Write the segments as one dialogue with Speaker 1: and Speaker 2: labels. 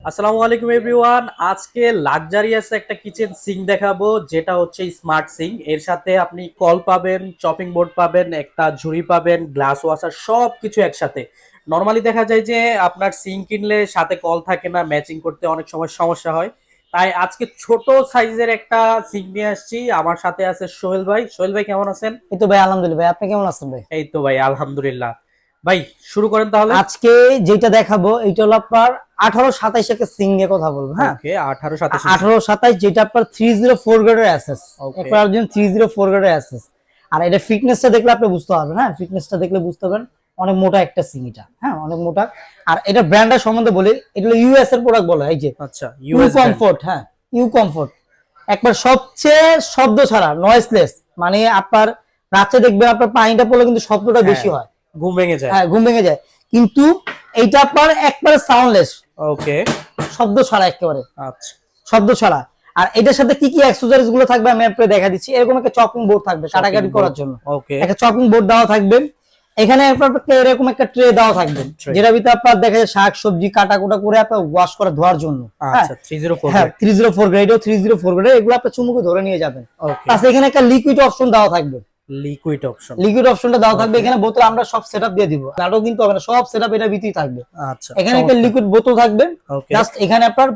Speaker 1: আসসালামু আলাইকুম এভরিওয়ান। আজকে লাক্সারিয়াস একটা কিচেন সিঙ্ক দেখাবো, যেটা হচ্ছে স্মার্ট সিঙ্ক। এর সাথে আপনি কল পাবেন, চপিং বোর্ড পাবেন, একটা ঝুড়ি পাবেন, গ্লাস ওয়াশার, সব কিছু একসাথে। নর্মালি দেখা যায় যে আপনার সিঙ্ক কিনলে সাথে কল থাকে না, ম্যাচিং করতে অনেক সময় সমস্যা হয়। তাই আজকে ছোট সাইজের একটা সিঙ্ক নিয়ে আসছি। আমার সাথে আছে সোহেল ভাই। সোহেল ভাই কেমন আছেন?
Speaker 2: এই তো ভাই আলহামদুলিল্লাহ। ভাই আপনি কেমন আছেন ভাই?
Speaker 1: এই তো ভাই আলহামদুলিল্লাহ। ভাই শুরু করেন তাহলে।
Speaker 2: আজকে যেটা দেখাবো এটা হলো আপনার 1827 এর সিং নিয়ে কথা বলবো। হ্যাঁ,
Speaker 1: ওকে, 1827।
Speaker 2: 1827 যেটা আপনার 304 গ্রেডের অ্যাসেস,
Speaker 1: ওকে।
Speaker 2: একবার একজন 304 গ্রেডের অ্যাসেস। আর এটা ফিটনেসটা দেখলে আপনি বুঝতে পারবেন। হ্যাঁ, ফিটনেসটা দেখলে বুঝতে পারবেন অনেক মোটা একটা সিং এটা। হ্যাঁ, অনেক মোটা। আর এটা ব্র্যান্ডের সম্বন্ধে বলি, এটা হলো ইউএস এর প্রোডাক্ট বলা হয়। এই যে
Speaker 1: আচ্ছা,
Speaker 2: ইউ
Speaker 1: ইউএস ব্র্যান্ড।
Speaker 2: কমফোর্ট। হ্যাঁ, ইউ কমফোর্ট একবার সবচেয়ে শব্দ ছাড়া, নয়েসলেস। মানে আপনার রাতে দেখবেন আপনার পানিটা পড়লে কিন্তু শব্দটা বেশি হয়,
Speaker 1: ঘুম ভেঙে যায়।
Speaker 2: হ্যাঁ ঘুম ভেঙে যায়। কিন্তু এইটা আপনার একবারে সাউন্ডলেস,
Speaker 1: ওকে।
Speaker 2: শব্দ ছাড়া, একেবারে
Speaker 1: আচ্ছা।
Speaker 2: শব্দ ছাড়া। আর এটার সাথে কি কি অ্যাক্সেসরিজ গুলো থাকবে আমি আপনাকে দেখা দিচ্ছি। এরকম একটা চপিং বোর্ড থাকবে কাটাকাটি করার জন্য,
Speaker 1: ওকে।
Speaker 2: একটা চপিং বোর্ড দেওয়া থাকবে। এখানে আপনার এরকম একটা ট্রে দেওয়া থাকবে, যেটা ভিতরে আপনার দেখা যায় শাক সবজি কাটা কুটা করে আপনার ওয়াশ করে ধোয়ার জন্য।
Speaker 1: আচ্ছা, 304
Speaker 2: হ্যাঁ, 304 গ্রেড ও 304 গ্রেড, এগুলো আপনি চুমুকে ধরে নিয়ে যাবেন।
Speaker 1: ওকে।
Speaker 2: প্লাস এখানে একটা লিকুইড অপশন দেওয়া থাকবে।
Speaker 1: Liquid option.
Speaker 2: লিকুইড অপশনটা দেওয়া থাকবে এখানে। বোতল আমরা সব সেটআপ দিয়ে দিব, নাটক কিন্তু হবে না, সব সেটআপ এটা ভিতরেই থাকবে।
Speaker 1: আচ্ছা,
Speaker 2: এখানে একটা লিকুইড বোতল থাকবে।
Speaker 1: ওকে।
Speaker 2: জাস্ট এখানে আপনার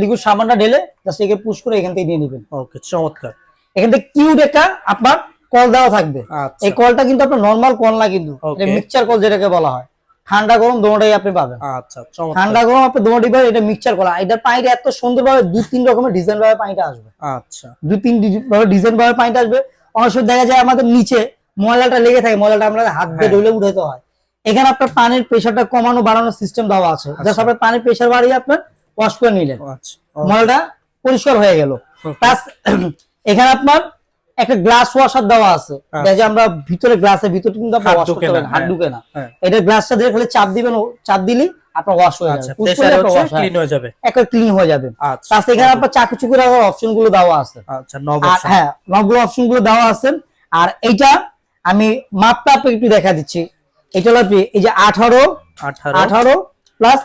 Speaker 2: লিকুইড সাবানটা ঢেলে জাস্ট একে পুশ করে এখান থেকে নিয়ে নেবেন।
Speaker 1: ওকে, চমৎকার।
Speaker 2: এখান থেকে কিউট একটা আপনার কল দেওয়া থাকবে।
Speaker 1: আচ্ছা।
Speaker 2: এই কলটা কিন্তু আপনার নরমাল কল না, কিন্তু এটা মিক্সচার কল যেটাকে বলা হয়। ঠান্ডা গরম দোনোটাই আপনি পাবেন।
Speaker 1: আচ্ছা, চমৎকার।
Speaker 2: ঠান্ডা গরম আপনি দোনোটাই পাবেন। এটা মিক্সচার করা, এটার পানিটা এত সুন্দরভাবে দুই তিন রকমের ডিজাইন ভাবে পানিটা আসবে।
Speaker 1: আচ্ছা।
Speaker 2: দুই তিন ভাবে ডিজাইন ভাবে পানিটা আসবে। অনেক সময় দেখা যায় আমাদের নিচে ময়লাটা লেগে থাকে, ময়লাটা আমরা হাত দিয়ে ঢুলে উঠাতে হয়। এখানে আপনার পানির প্রেসারটা কমানো বাড়ানোর সিস্টেম দেওয়া আছে। জাস্ট আপনার পানির প্রেসার বাড়িয়ে আপনার ওয়াশ করে নিলেন,
Speaker 1: আচ্ছা,
Speaker 2: ময়লাটা পরিষ্কার হয়ে গেল। প্লাস এখানে আপনার একটা গ্লাস ওয়াশার দেওয়া আছে, যে আমরা ভিতরে গ্লাসের ভিতরে কিন্তু আপনি ওয়াশ করতে পারবেন, হাত ঢুকে না। এটা গ্লাসটা দিয়ে খালি চাপ দিবেন, চাপ দিলে আপনার ওয়াশ হয়ে যাবে,
Speaker 1: ক্লিন হয়ে যাবে,
Speaker 2: একটা ক্লিন হয়ে যাবে।
Speaker 1: আচ্ছা।
Speaker 2: প্লাস এখানে আপনার চাকু চুকু রাখার অপশন গুলো দেওয়া আছে।
Speaker 1: আচ্ছা, নব
Speaker 2: আর
Speaker 1: অপশন।
Speaker 2: হ্যাঁ, নবগুলো অপশন গুলো দেওয়া আছে। আর এইটা আমি মাপটা আপনাকে একটু দেখা দিচ্ছি। এটা হলো এই যে 18 প্লাস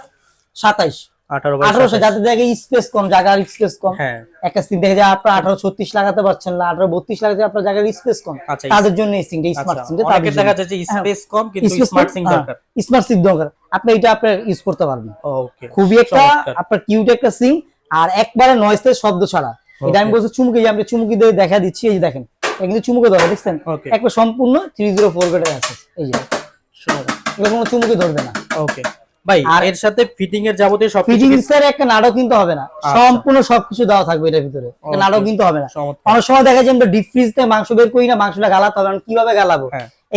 Speaker 2: 27, 1800, যাতে দেখে স্পেস কম, জায়গার স্পেস কম। একটা সিং দেখে যায় আপনার 1836 লাগাতে পারছেন না, 1832 লাগাতে আপনার জায়গার স্পেস কম, তাদের জন্য এই সিংটা স্মার্ট সিং।
Speaker 1: অনেকে দেখা যায় যে স্পেস কম কিন্তু স্মার্ট সিং দরকার,
Speaker 2: স্মার্ট সিং দরকার, আপনি এটা আপনি ইউজ করতে পারবেন।
Speaker 1: ওকে,
Speaker 2: খুবই একটা আপনার কিউট একটা সিং, আর একবারে নয়েজলেস শব্দ ছাড়া। এটা আমি বলছি চুমুকি, যে আমরা চুমুকি দিয়ে দেখা দিচ্ছি। এই যে দেখেন, এটা কিন্তু চুমুকে ধরে, দেখছেন একবার সম্পূর্ণ 304 গ্রেডের আছে। এই যে এটা কোনো চুমুকি ধরবে না।
Speaker 1: ওকে ভাই, আর এর সাথে ফিটিং এর যাবতীয় সব
Speaker 2: ফিটিং এর একটা নাড়ও কিন্তু হবে না, সম্পূর্ণ সবকিছু দেওয়া থাকবে এটার ভিতরে, একটা নাড়ও কিন্তু হবে না। অনেক সময় দেখা যায় আমরা ডিপ ফ্রিজ থেকে মাংস বের করি না, মাংসটা গালাতে হবে, কিভাবে গালাবো?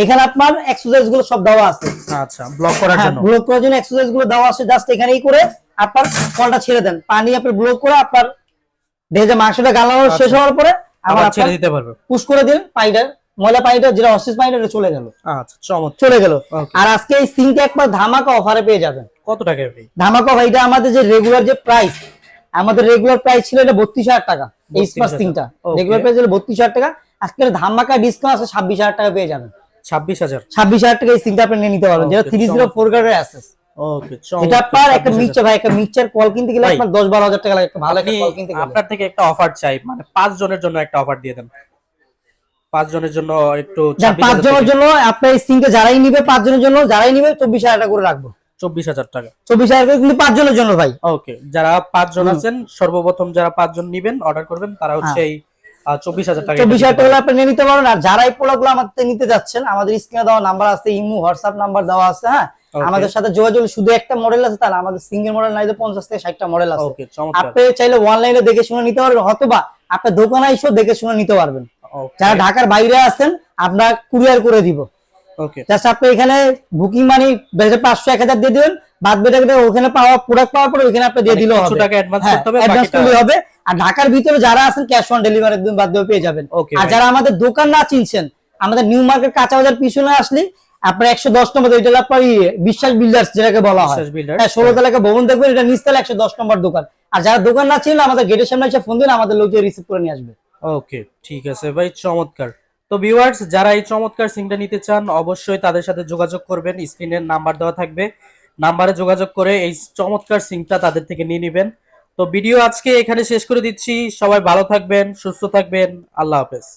Speaker 2: এখানে আপনার এক্সারসাইজ গুলো সব দেওয়া আছে।
Speaker 1: আচ্ছা, ব্লক করার জন্য,
Speaker 2: ব্লক করার জন্য এক্সারসাইজ গুলো দেওয়া আছে। জাস্ট এখানেই করে আপনার কলটা ছেড়ে দেন, পানি আপনি ব্লক করে আপনার দেখে মাংসটা গালানো শেষ হওয়ার পরে আবার ছেড়ে দিতে পারবে, পুশ করে দিন। পানিটা ময়লা পানিটা যেটা অসিস পানিটা চলে গেল।
Speaker 1: আচ্ছা, চমৎকার,
Speaker 2: চলে গেল। আর আজকে এই সিংটা একবার ধামাকা অফারে পেয়ে যাবেন। কত টাকা ভাই? ধামাকা ভাই, এটা আমাদের যে রেগুলার যে প্রাইস, আমাদের রেগুলার প্রাইস ছিল এটা 32,000 টাকা। এই স্মার্ট সিংটা রেগুলার প্রাইস ছিল 32,000 টাকা, আজকে ধামাকা ডিসকাউন্ট আছে 26,000 টাকা পেয়ে যাবেন। 26,000 টাকা এই সিংটা আপনি নিয়ে নিতে পারবেন, যেটা 304 গ্রেডের অ্যাসেস। ওকে, এটা আপনার একটা মিক্সচার ভাই, একটা মিক্সচার কল কিনতে গেলে আপনার 10-12,000 টাকা লাগে, একটা ভালো একটা কল কিনতে গেলে।
Speaker 1: আপনার থেকে একটা অফার চাই, মানে 5 জনের জন্য একটা অফার দিয়ে দেন। 5 জনের জন্য একটু
Speaker 2: 5 জনের জন্য আপনার এই সিংটা যারাই নিবে, 5 জনের জন্য যারাই নিবে 24,000 টাকা করে রাখবো।
Speaker 1: 24,000 টাকা,
Speaker 2: 24,000 টাকা কিন্তু 5 জনের জন্য ভাই।
Speaker 1: ওকে, যারা 5 জন আছেন, সর্বপ্রথম যারা 5 জন নেবেন, অর্ডার করবেন, তারা হচ্ছে এই 24,000 টাকা,
Speaker 2: 24,000 টাকা আপনি নিয়ে নিতে পারেন। আর যারা এই প্রোডাক্টগুলো আমাদের থেকে নিতে যাচ্ছেন, আমাদের স্ক্রিনে দেওয়া নাম্বার আছে, ইমো হোয়াটসঅ্যাপ নাম্বার দেওয়া আছে। হ্যাঁ, আমাদের সাথে যোগাযোগ। শুধু একটা মডেল আছে তাহলে আমাদের সিঙ্গেল মডেল নাই, 50 থেকে 60টা মডেল আছে। আপনি চাইলে অনলাইনে দেখে শুনে নিতে পারবেন, অথবা আপনি দোকানে এসে দেখে শুনে নিতে পারবেন। যারা ঢাকার বাইরে আছেন আমরা কুরিয়ার করে দিব। ওকে, জাস্ট আপনি এখানে বুকিং মানি 500-1000 দিয়ে দিবেন, বাদ বাকি ওখানে পাওয়া প্রোডাক্ট পাওয়ার পরে ওখানে আপনি দিয়ে দিলেও হবে, কিছু টাকা অ্যাডভান্স করতে হবে, বাকিটা হবে। আর ঢাকার ভিতরে যারা আছেন ক্যাশ অন ডেলিভারি একদম বাদ দিয়ে পেয়ে যাবেন। আর যারা আমাদের দোকান না চিনছেন, আমাদের নিউ মার্কেট কাঁচা বাজার পিছনে আসলে আপনার 110 নম্বর, এটা আপনার বিশ্বাস বিল্ডার্স যেটাকে বলা হয়, 16 তলা একটা ভবন দেখবেন, এটা নিচতলা 110 নম্বর দোকান। আর যারা দোকান না চিনলে আমাদের গেটের সামনে এসে ফোন দিন, আমাদের লোকজন রিসিভ করে নিয়ে আসবে। ওকে, ঠিক আছে ভাই, চমৎকার। তো ভিউয়ার্স, যারা এই চমৎকার সিংটা নিতে চান অবশ্যই তাদের সাথে যোগাযোগ করবেন, স্ক্রিনের নাম্বার দেওয়া থাকবে।
Speaker 1: নাম্বারে যোগাযোগ করে এই চমৎকার সিংটা তাদের থেকে নিয়ে নেবেন। তো ভিডিও আজকে এখানে শেষ করে দিচ্ছি। সবাই ভালো থাকবেন, সুস্থ থাকবেন। আল্লাহ হাফেজ।